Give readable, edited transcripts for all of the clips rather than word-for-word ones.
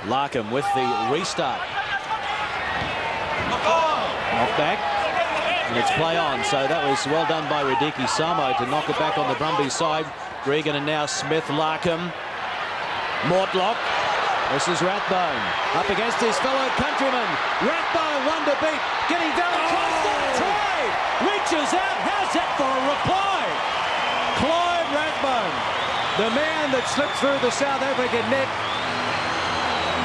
Larkham with the restart. Off back. And it's play on. So that was well done by Radike Samo to knock it back on the Brumbies side. Gregan and now Smith, Larkham. Mortlock. This is Rathbone up against his fellow countryman. Rathbone, one to beat. Getting down across the try. Reaches out. How's that for a reply? Clyde Rathbone, the man that slipped through the South African net,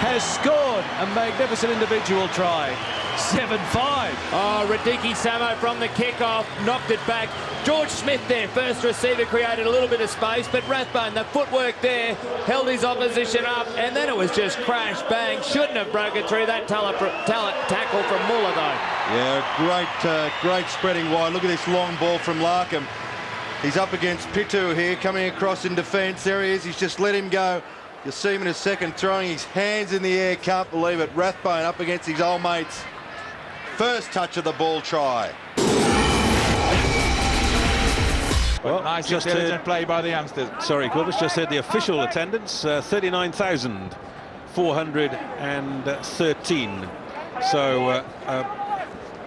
has scored a magnificent individual try. 7-5. Oh, Radike Samo from the kickoff knocked it back. George Smith there, first receiver, created a little bit of space, but Rathbone, the footwork there, held his opposition up, and then it was just crash, bang. Shouldn't have broken through that tackle from Muller, though. Yeah, great spreading wide. Look at this long ball from Larkham. He's up against Pitu here, coming across in defence. There he is. He's just let him go. You'll see him in a second, throwing his hands in the air. Can't believe it. Rathbone up against his old mates. First touch of the ball try. Well, nice intelligent play by the youngsters. Sorry, Corvus, just said the official attendance, 39,413. So a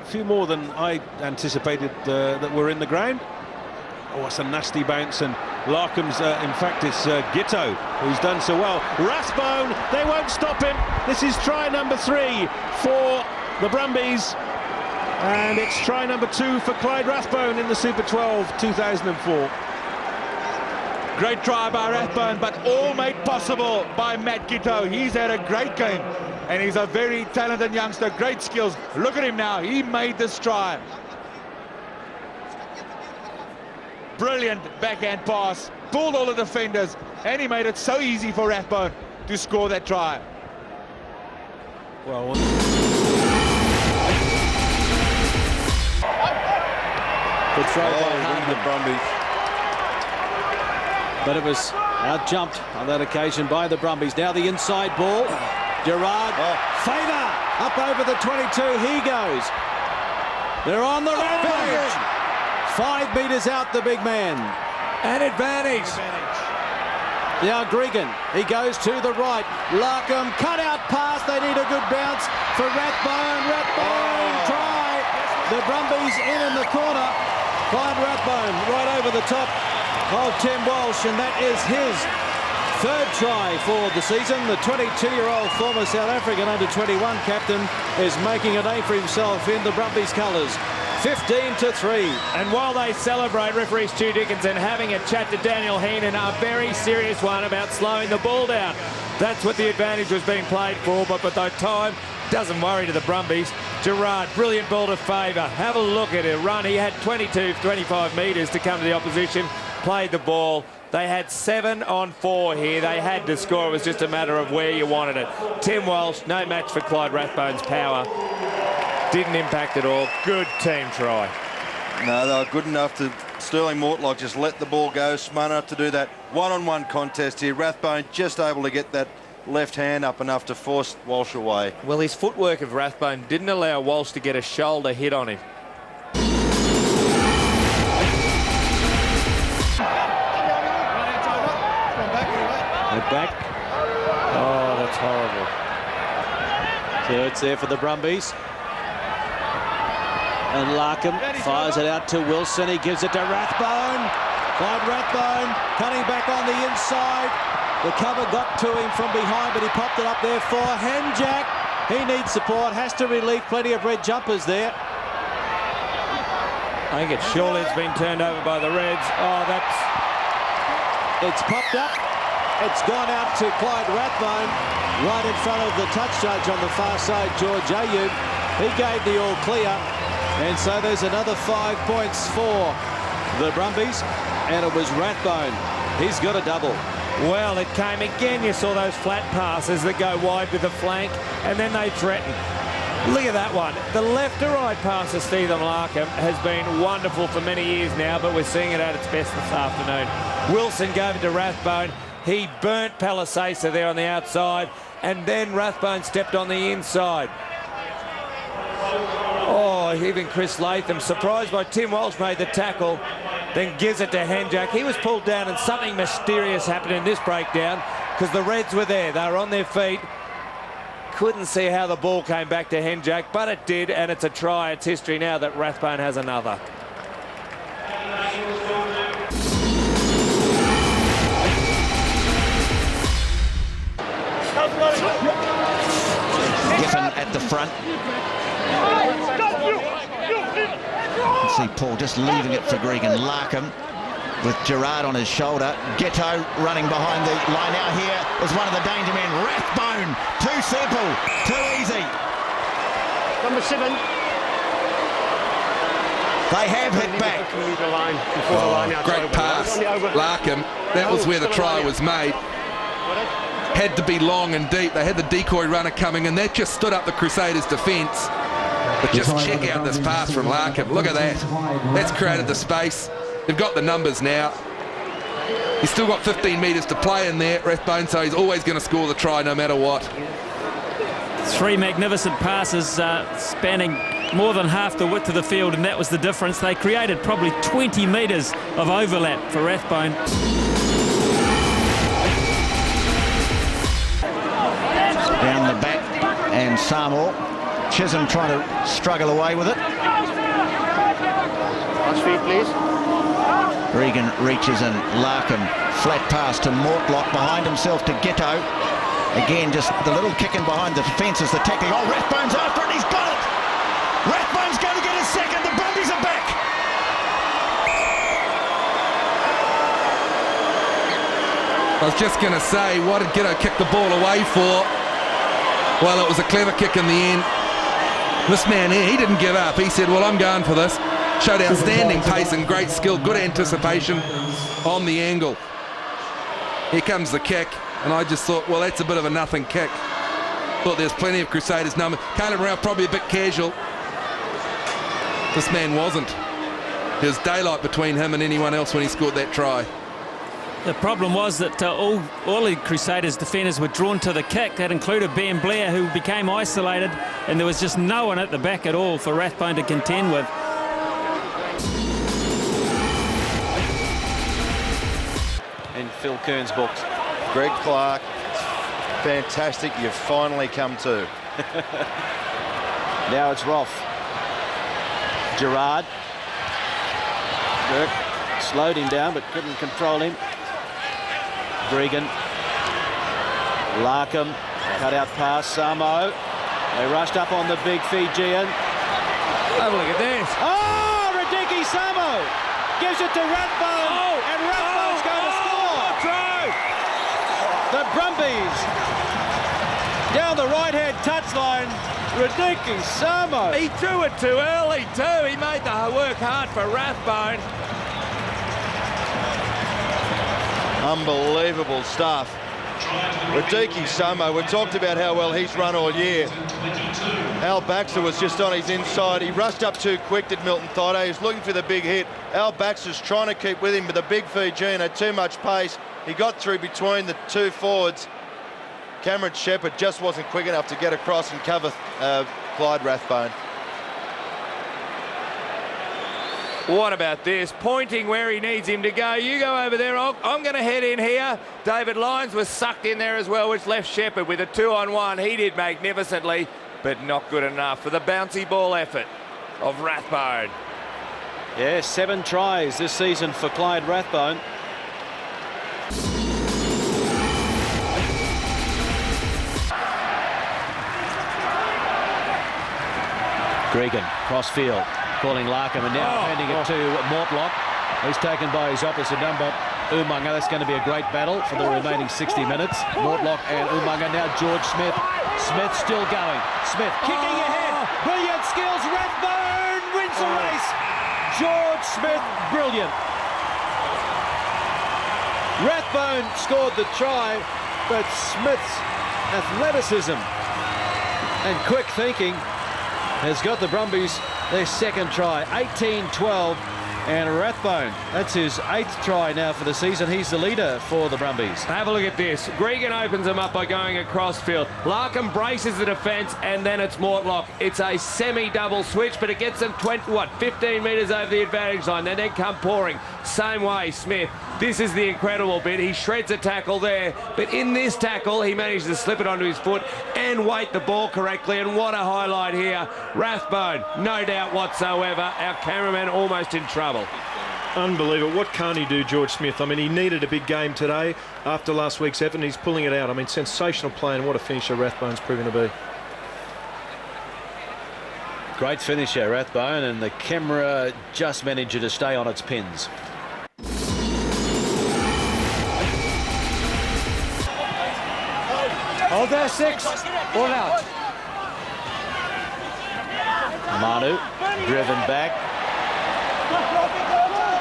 few more than I anticipated that were in the ground. Oh, it's a nasty bounce, and Larkham's, in fact, it's Giteau who's done so well. Rathbone, they won't stop him. This is try number 3 for the Brumbies, and it's try number 2 for Clyde Rathbone in the Super 12 2004. Great try by Rathbone, but all made possible by Matt Giteau. He's had a great game, and he's a very talented youngster, great skills. Look at him now, he made this try. Brilliant backhand pass, pulled all the defenders, and he made it so easy for Rathbone to score that try. Well, Good throw by The Brumbies. but it was out-jumped on that occasion by the Brumbies. Now the inside ball. Gerard, Favour, up over the 22, he goes. They're on the rampage. 5 metres out, the big man. An advantage. Now Gregan, he goes to the right. Larkham, cut out pass, they need a good bounce for Rathbone. Rathbone, try. The Brumbies in the corner. Clyde Rathbone right over the top of Tim Walsh, and that is his 3rd try for the season. The 22-year-old former South African under-21 captain is making a name for himself in the Brumbies colours. 15-3. And while they celebrate, referee Stu Dickinson having a chat to Daniel Heenan, a very serious one about slowing the ball down. That's what the advantage was being played for, but the time doesn't worry to the Brumbies. Gerard, brilliant ball to Favour. Have a look at it run. He had 25 metres to come to the opposition, played the ball. They had 7 on 4 here. They had to score. It was just a matter of where you wanted it. Tim Walsh, no match for Clyde Rathbone's power. Didn't impact at all. Good team try. No, they were good enough to... Sterling Mortlock just let the ball go. Smart enough to do that one-on-one contest here. Rathbone just able to get that left hand up enough to force Walsh away. Well, his footwork of Rathbone didn't allow Walsh to get a shoulder hit on him. They're back. Oh, that's horrible. So it's there for the Brumbies. And Larkham fires it out to Wilson. He gives it to Rathbone. Clyde Rathbone cutting back on the inside. The cover got to him from behind, but he popped it up there for Henjak. He needs support, has to relieve plenty of red jumpers there. I think it's surely it's been turned over by the Reds. Oh, It's popped up. It's gone out to Clyde Rathbone, right in front of the touch judge on the far side, George Ayoub. He gave the all clear, and so there's another 5 points for the Brumbies, and it was Rathbone. He's got a double. well, it came again. You saw those flat passes that go wide with the flank, and then they threaten. Look at that one. The left to right pass to Stephen Larkham has been wonderful for many years now, but we're seeing it at its best this afternoon. Wilson gave it to Rathbone. He burnt Palisasa there on the outside, and then Rathbone stepped on the inside. Oh, even Chris Latham, surprised by Tim Walsh, made the tackle, then gives it to Henjak. He was pulled down, and something mysterious happened in this breakdown because the Reds were there. They were on their feet. couldn't see how the ball came back to Henjak, but it did, and it's a try. It's history now that Rathbone has another. Giffen at the front. You see Paul just leaving it for Gregan. Larkham with Gerard on his shoulder. Ghetto running behind the line. Now here is one of the danger men. Rathbone. Too simple. Too easy. Number 7. They have hit back. Great pass, Larkham. That was where the try was made. Had to be long and deep. They had the decoy runner coming, and that just stood up the Crusaders' defence. But just check out this pass from Larkham. Look at that. That's created the space. They've got the numbers now. He's still got 15 metres to play in there, Rathbone, so he's always going to score the try no matter what. 3 magnificent passes spanning more than half the width of the field, and that was the difference. They created probably 20 metres of overlap for Rathbone. Down the back, and Samoa. Chisholm trying to struggle away with it. Last feet, please. Regan reaches in. Larkham, flat pass to Mortlock, behind himself to Ghetto. Again, just the little kick in behind the defence is the tackling. Oh, Rathbone's after it, he's got it! Rathbone's going to get his second, the Brumbies are back! I was just going to say, what did Ghetto kick the ball away for? Well, it was a clever kick in the end. This man here, he didn't give up. He said, well, I'm going for this. Showed outstanding pace and great skill, good anticipation on the angle. Here comes the kick, and I just thought, well, that's a bit of a nothing kick. Thought there's plenty of Crusaders numbers. Caleb Ralph probably a bit casual. This man wasn't. There's daylight between him and anyone else when he scored that try. The problem was that all the Crusaders defenders were drawn to the kick. That included Ben Blair, who became isolated, and there was just no one at the back at all for Rathbone to contend with. In Phil Kern's books. Greg Clark, fantastic. You've finally come to. Now it's Rolfe. Gerard. Burke slowed him down but couldn't control him. Gregan. Larkham. Cut out pass. Samo. They rushed up on the big Fijian. Have a look at this. Oh, Radiki Samo gives it to Rathbone, and Rathbone's going to score. Try! The Brumbies down the right-hand touchline. Radiki Samo. He threw it too early too. He made the work hard for Rathbone. Unbelievable stuff. Radiki Samo, we talked about how well he's run all year. Al Baxter was just on his inside. He rushed up too quick, did Milton Thaiday. He was looking for the big hit. Al Baxter's trying to keep with him, but the big Fijian had too much pace. He got through between the two forwards. Cameron Shepherd just wasn't quick enough to get across and cover Clyde Rathbone. What about this? Pointing where he needs him to go. You go over there. I'm going to head in here. David Lyons was sucked in there as well, which left Shepherd with a 2-on-1. He did magnificently, but not good enough for the bouncy ball effort of Rathbone. Yeah, 7 tries this season for Clyde Rathbone. Gregan, cross field, calling Larkham, and now handing it to Mortlock. He's taken by his opposite number, Umaga. That's going to be a great battle for the remaining 60 minutes. Mortlock and Umaga. Now George Smith. Smith still going. Smith kicking ahead. Brilliant skills. Rathbone wins the race. George Smith, brilliant. Rathbone scored the try, but Smith's athleticism and quick thinking has got the Brumbies their second try. 18-12, and Rathbone, that's his 8th try now for the season. He's the leader for the Brumbies. Have a look at this. Gregan opens them up by going across field. Larkham braces the defence, and then it's Mortlock. It's a semi-double switch, but it gets them 15 metres over the advantage line. They then come pouring. Same way, Smith. This is the incredible bit. He shreds a tackle there, but in this tackle, he managed to slip it onto his foot and weight the ball correctly. And what a highlight here. Rathbone, no doubt whatsoever. Our cameraman almost in trouble. Unbelievable. What can't he do, George Smith? I mean, he needed a big game today after last week's effort, and he's pulling it out. I mean, sensational play, and what a finisher Rathbone's proven to be. Great finisher, Rathbone, and the camera just managed to stay on its pins. Hold there, 6. All out. Manu driven back.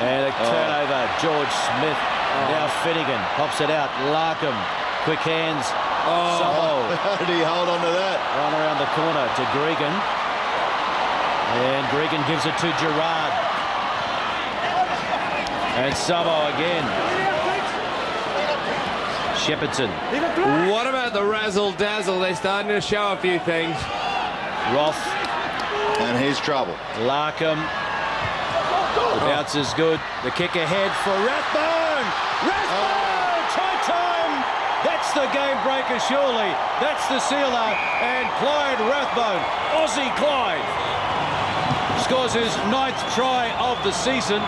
And a turnover. George Smith. Now Finnegan pops it out. Larkham. Quick hands. Sabo. How did he hold on to that? Run around the corner to Gregan. And Gregan gives it to Gerard. And Sabo again. Shepherdson. What about the razzle-dazzle? They're starting to show a few things. Roth. And here's trouble. Larkham. The bounce is good. The kick ahead for Rathbone. Rathbone! Try time! That's the game breaker, surely. That's the sealer. And Clyde Rathbone, Aussie Clyde, scores his 9th try of the season.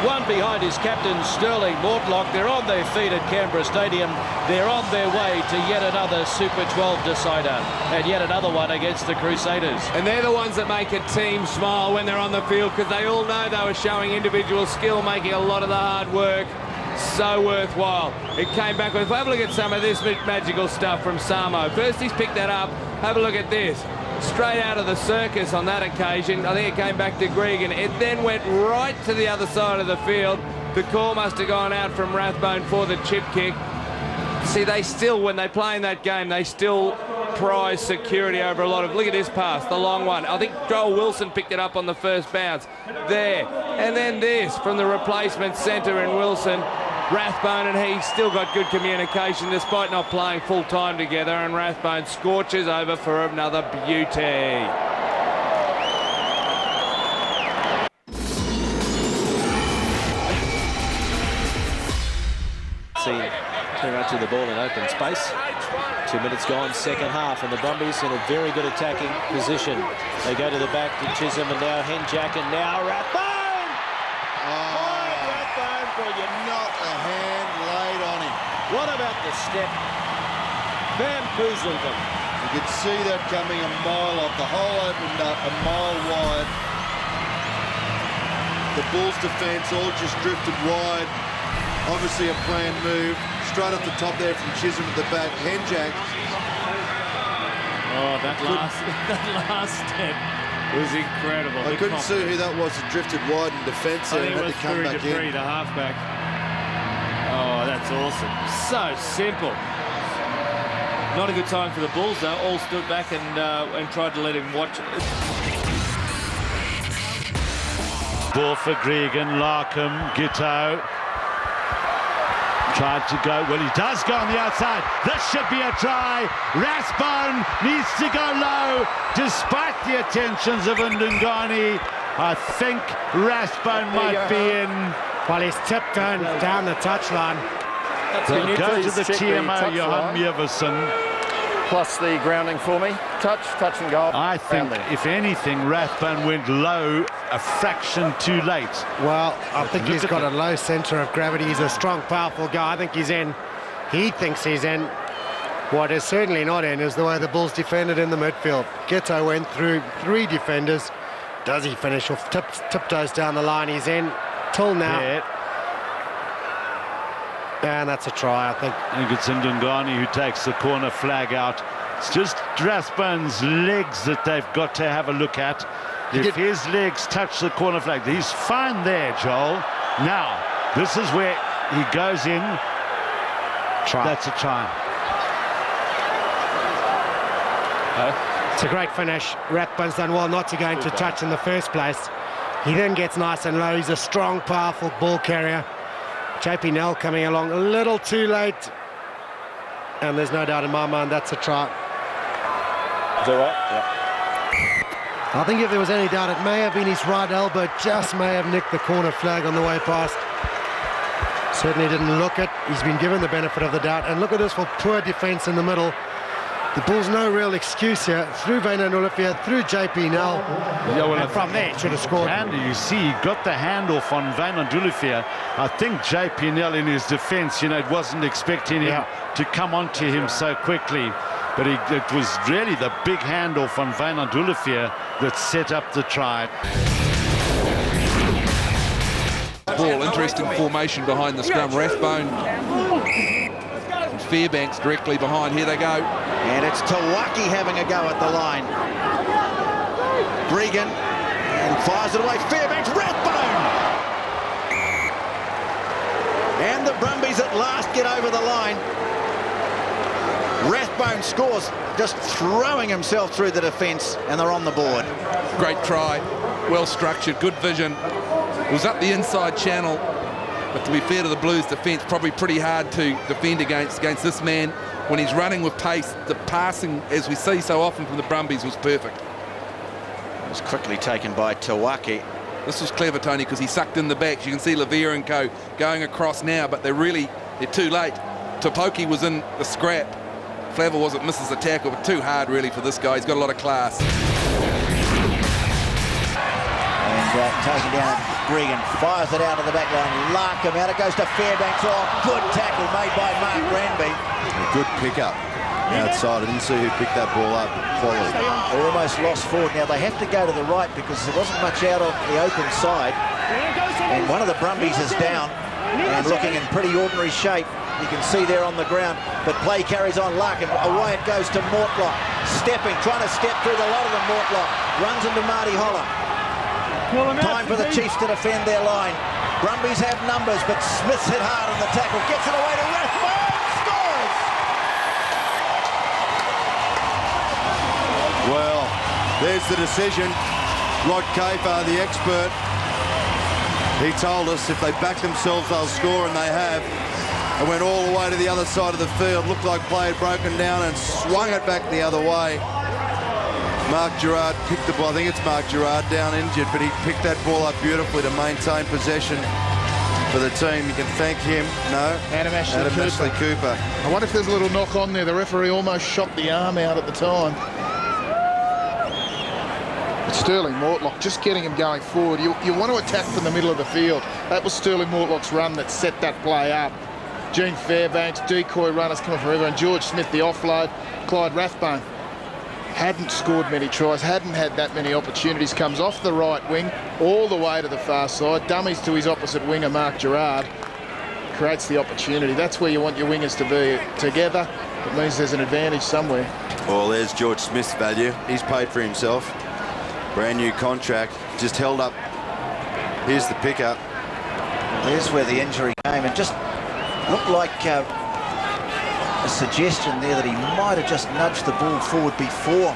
One behind his captain, Sterling Mortlock. They're on their feet at Canberra Stadium. They're on their way to yet another Super 12 decider and yet another one against the Crusaders. And they're the ones that make a team smile when they're on the field, because they all know they were showing individual skill, making a lot of the hard work so worthwhile. It came back with, have a look at some of this magical stuff from Samo. First he's picked that up. Have a look at this. Straight out of the circus on that occasion. I think it came back to Gregan. It then went right to the other side of the field. The call must have gone out from Rathbone for the chip kick. See, they still, when they play in that game, they still prize security over a lot of... Look at this pass, the long one. I think Joel Wilson picked it up on the first bounce. There. And then this from the replacement centre in Wilson. Rathbone and he still got good communication despite not playing full time together, and Rathbone scorches over for another beauty. See too much of the ball in open space. 2 minutes gone, second half, and the Brumbies in a very good attacking position. They go to the back to Chisholm, and now Henjack, and now Rathbone! Not a hand laid on him. What about the step? Bamboozled them. You could see that coming a mile off. The hole opened up a mile wide. The Bulls' defence all just drifted wide. Obviously a planned move. Straight off the top there from Chisholm at the back. Henjack. Oh, that last step was incredible. I couldn't see who that was that drifted wide in defence there and had to come back in. The halfback. Oh, that's awesome. So simple. Not a good time for the Bulls, though. All stood back and tried to let him watch it. Ball for Gregan, Larkham, Giteau. Tried to go, well, he does go on the outside. This should be a try. Rathbone needs to go low, despite the attentions of Ndungane. I think Rathbone might be in. Well, he's tipped down the touchline. Go to the TMO, Johan Mjevison. Plus the grounding for me. Touch and goal. I think, if anything, Rathbone went low a fraction too late. Well, I think he's got a low centre of gravity. He's a strong, powerful guy. I think he's in. He thinks he's in. What is certainly not in is the way the Bulls defended in the midfield. Giteau went through 3 defenders. Does he finish off? Tiptoes down the line. He's in. Till now. Yeah. And that's a try, I think. I think it's Ndungane who takes the corner flag out. It's just Rathbone's legs that they've got to have a look at. If his legs touch the corner flag, he's fine there, Joel. Now, this is where he goes in. Try. That's a try. It's a great finish. Rathbone's done well not to go into touch in the first place. He then gets nice and low. He's a strong, powerful ball carrier. JP Nell coming along a little too late. And there's no doubt in my mind that's a try. Is that right? Yeah. I think if there was any doubt, it may have been his right elbow, just may have nicked the corner flag on the way past. Certainly didn't look it. He's been given the benefit of the doubt. And look at this for poor defence in the middle. The Bulls no real excuse here. Through Wynand Olivia, through JP Nel. Yeah, well, and from there, should have scored. And you see, he got the handoff on Wynand Olivia. I think JP Nel in his defence, it wasn't expecting him to come onto him so quickly. But it was really the big handoff on Wynand Olivia that set up the try. Ball, interesting formation behind the scrum. Rathbone and Fairbanks directly behind. Here they go. And it's Tawaki having a go at the line. Gregan and fires it away. Fairbanks, Rathbone! And the Brumbies at last get over the line. Rathbone scores, just throwing himself through the defence, and they're on the board. Great try, well structured, good vision. It was up the inside channel, but to be fair to the Blues defence, probably pretty hard to defend against this man. When he's running with pace, the passing, as we see so often from the Brumbies, was perfect. It was quickly taken by Tawaki. This was clever, Tony, because he sucked in the backs. You can see Lavere and co going across now, but they're too late. Topoki was in the scrap. Flavel wasn't misses the tackle, but too hard really for this guy. He's got a lot of class. And taken down, Gregan fires it out of the back line. Larkham out, it goes to Fairbanks. Oh, good tackle made by Mark Granby. A good pickup outside. I didn't see who picked that ball up. Quality. They almost lost forward. Now they have to go to the right because there wasn't much out on the open side. And one of the Brumbies is down and looking in pretty ordinary shape. You can see there on the ground, but play carries on. Larkham, away it goes to Mortlock. Stepping, trying to step through the lot of them. Mortlock runs into Marty Holler. Time for the Chiefs to defend their line. Brumbies have numbers, but Smith's hit hard on the tackle. Gets it away to Rathbone. Scores! Well, there's the decision. Rod Kafar, the expert, he told us if they back themselves, they'll score, and they have. It went all the way to the other side of the field. Looked like play had broken down and swung it back the other way. Mark Gerard picked the ball. I think it's Mark Gerard down injured, but he picked that ball up beautifully to maintain possession for the team. You can thank him. No, Adam Ashley Cooper. I wonder if there's a little knock on there. The referee almost shot the arm out at the time. It's Sterling Mortlock just getting him going forward. You want to attack from the middle of the field. That was Sterling Mortlock's run that set that play up. Gene Fairbanks, decoy runners coming forever, and George Smith, the offload. Clyde Rathbone hadn't scored many tries, hadn't had that many opportunities. Comes off the right wing all the way to the far side, dummies to his opposite winger, Mark Gerard. Creates the opportunity. That's where you want your wingers to be together. It means there's an advantage somewhere. Well, there's George Smith's value. He's paid for himself. Brand new contract, just held up. Here's the pickup. There's where the injury came, and just looked like a suggestion there that he might have just nudged the ball forward before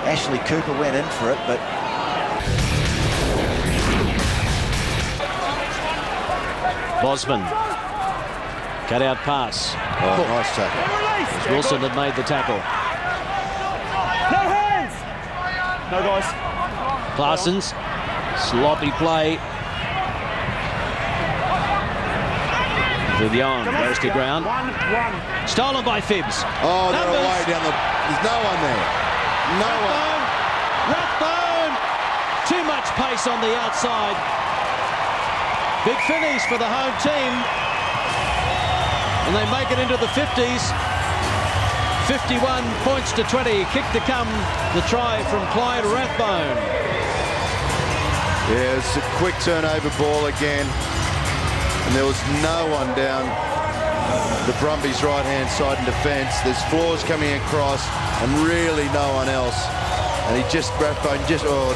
Ashley Cooper went in for it, but Bosman, cut out pass. Oh, nice tackle. It was Wilson that made the tackle. No hands! No, guys. Claessens, sloppy play. Villian goes to ground. Stolen by Phibbs. Oh, they're away down the... There's no one there. No one. Rathbone! Too much pace on the outside. Big finish for the home team. And they make it into the 50s. 51 points to 20. Kick to come. The try from Clyde Rathbone. Yeah, it's a quick turnover ball again. And there was no one down the Brumbies' right-hand side in defence. There's Floors coming across and really no one else. And Rathbone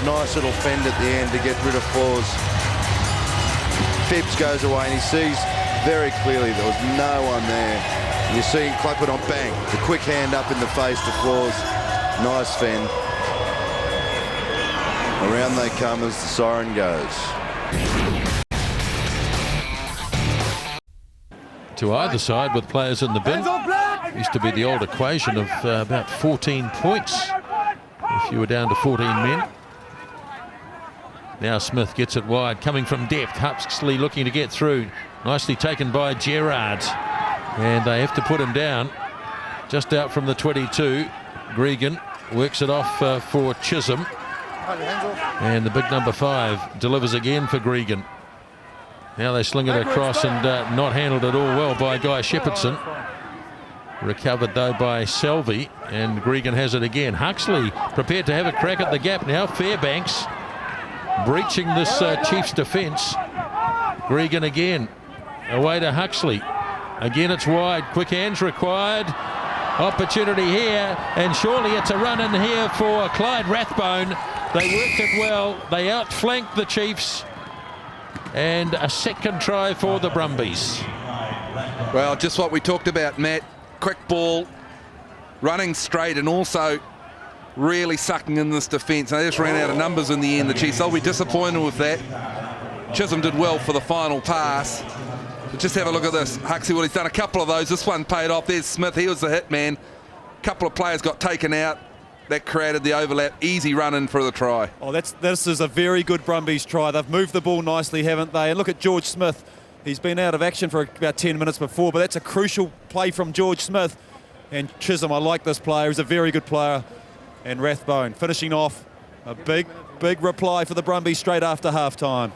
nice little fend at the end to get rid of Floors. Phibbs goes away and he sees very clearly there was no one there. And you see him clap it on, bang, the quick hand up in the face to Floors. Nice fend. Around they come as the siren goes. To either side with players in the bin. Used to be the old equation of about 14 points if you were down to 14 men. Now Smith gets it wide, coming from depth. Huxley looking to get through. Nicely taken by Gerard. And they have to put him down. Just out from the 22. Gregan works it off for Chisholm. And the big number 5 delivers again for Gregan. Now they sling it across and not handled at all well by Guy Shepherdson. Recovered though by Selvey, and Gregan has it again. Huxley prepared to have a crack at the gap now. Fairbanks breaching this Chiefs defence. Gregan again. Away to Huxley. Again it's wide. Quick hands required. Opportunity here, and surely it's a run in here for Clyde Rathbone. They worked it well. They outflanked the Chiefs. And a second try for the Brumbies. Well, just what we talked about, Matt. Quick ball, running straight, and also really sucking in this defence. They just ran out of numbers in the end, the Chiefs. They'll be disappointed with that. Chisholm did well for the final pass. But just have a look at this. Huxley, well, he's done a couple of those. This one paid off. There's Smith. He was the hit man. A couple of players got taken out. That created the overlap. Easy run in for the try. Oh, this is a very good Brumbies try. They've moved the ball nicely, haven't they? And look at George Smith. He's been out of action for about 10 minutes before, but that's a crucial play from George Smith. And Chisholm, I like this player. He's a very good player. And Rathbone finishing off a big reply for the Brumbies straight after half-time.